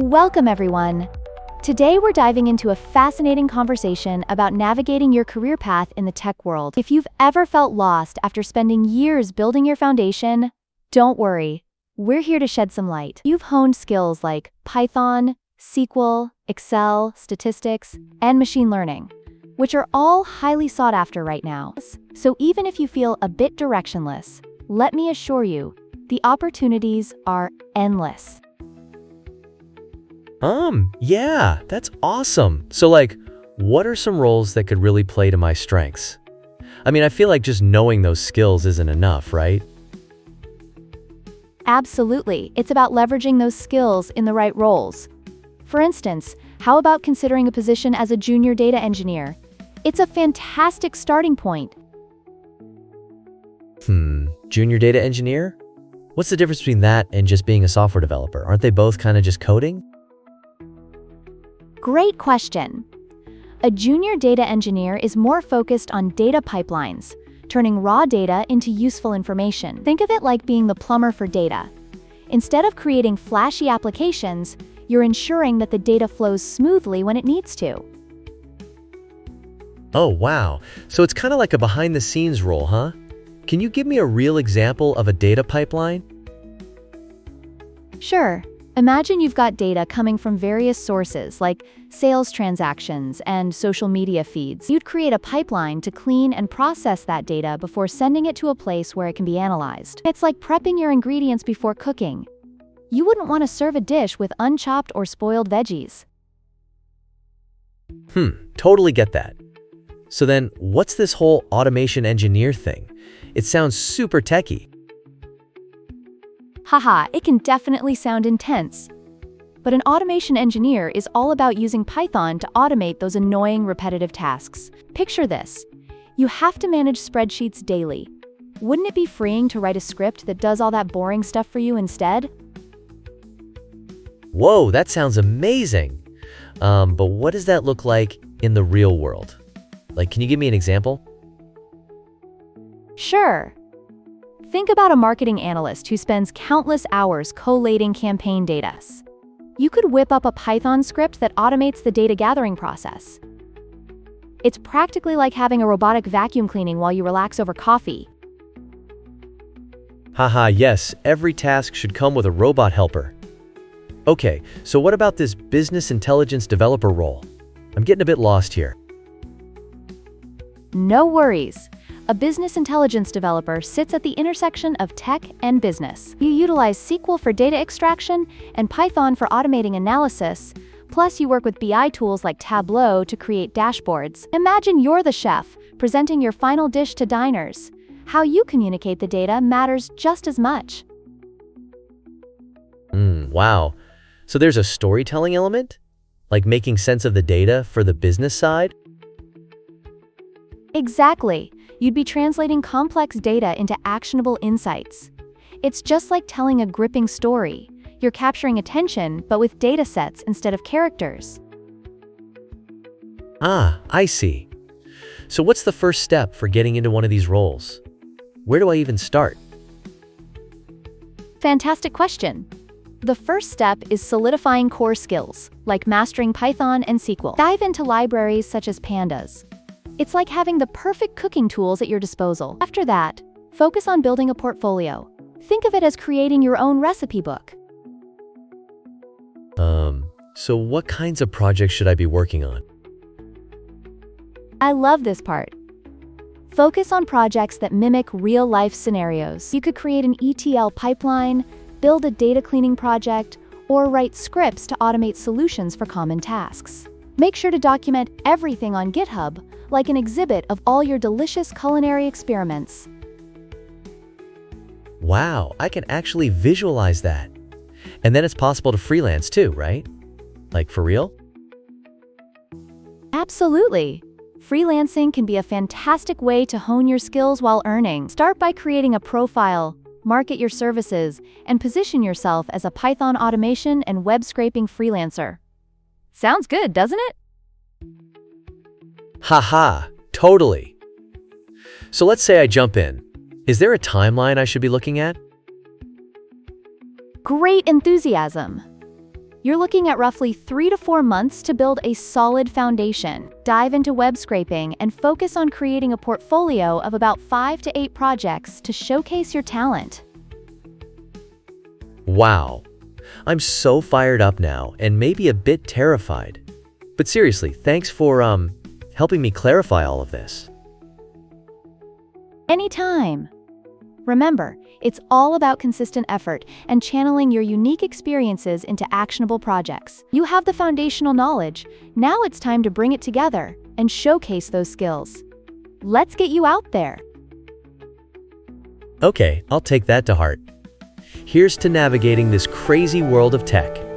Welcome, everyone. Today, we're diving into a fascinating conversation about navigating your career path in the tech world. If you've ever felt lost after spending years building your foundation, don't worry. We're here to shed some light. You've honed skills like Python, SQL, Excel, statistics, and machine learning, which are all highly sought after right now. So even if you feel a bit directionless, let me assure you, the opportunities are endless. Yeah, that's awesome. So what are some roles that could really play to my strengths? I feel like just knowing those skills isn't enough, right? Absolutely. It's about leveraging those skills in the right roles. For instance, how about considering a position as a junior data engineer? It's a fantastic starting point. Junior data engineer? What's the difference between that and just being a software developer? Aren't they both kind of just coding? Great question. A junior data engineer is more focused on data pipelines, turning raw data into useful information. Think of it like being the plumber for data. Instead of creating flashy applications, you're ensuring that the data flows smoothly when it needs to. Oh, wow. So it's kind of like a behind-the-scenes role, huh? Can you give me a real example of a data pipeline? Sure. Imagine you've got data coming from various sources like sales transactions and social media feeds. You'd create a pipeline to clean and process that data before sending it to a place where it can be analyzed. It's like prepping your ingredients before cooking. You wouldn't want to serve a dish with unchopped or spoiled veggies. Totally get that. So then, what's this whole automation engineer thing? It sounds super techy. Haha, it can definitely sound intense. But an automation engineer is all about using Python to automate those annoying repetitive tasks. Picture this. You have to manage spreadsheets daily. Wouldn't it be freeing to write a script that does all that boring stuff for you instead? Whoa, that sounds amazing. But what does that look like in the real world? Can you give me an example? Sure. Think about a marketing analyst who spends countless hours collating campaign data. You could whip up a Python script that automates the data gathering process. It's practically like having a robotic vacuum cleaning while you relax over coffee. Haha, yes, every task should come with a robot helper. Okay, so what about this business intelligence developer role? I'm getting a bit lost here. No worries. A business intelligence developer sits at the intersection of tech and business. You utilize SQL for data extraction and Python for automating analysis, plus you work with BI tools like Tableau to create dashboards. Imagine you're the chef, presenting your final dish to diners. How you communicate the data matters just as much. Wow. So there's a storytelling element? Like making sense of the data for the business side? Exactly. You'd be translating complex data into actionable insights. It's just like telling a gripping story. You're capturing attention, but with data sets instead of characters. I see. So what's the first step for getting into one of these roles? Where do I even start? Fantastic question. The first step is solidifying core skills, like mastering Python and SQL. Dive into libraries such as Pandas. It's like having the perfect cooking tools at your disposal. After that, focus on building a portfolio. Think of it as creating your own recipe book. So what kinds of projects should I be working on? I love this part. Focus on projects that mimic real-life scenarios. You could create an ETL pipeline, build a data cleaning project, or write scripts to automate solutions for common tasks. Make sure to document everything on GitHub, like an exhibit of all your delicious culinary experiments. Wow, I can actually visualize that. And then it's possible to freelance too, right? For real? Absolutely. Freelancing can be a fantastic way to hone your skills while earning. Start by creating a profile, market your services, and position yourself as a Python automation and web scraping freelancer. Sounds good, doesn't it? Haha, totally. So let's say I jump in. Is there a timeline I should be looking at? Great enthusiasm. You're looking at roughly 3 to 4 months to build a solid foundation. Dive into web scraping and focus on creating a portfolio of about 5 to 8 projects to showcase your talent. Wow. I'm so fired up now and maybe a bit terrified. But seriously, thanks for helping me clarify all of this. Anytime. Remember, it's all about consistent effort and channeling your unique experiences into actionable projects. You have the foundational knowledge. Now it's time to bring it together and showcase those skills. Let's get you out there. Okay, I'll take that to heart. Here's to navigating this crazy world of tech.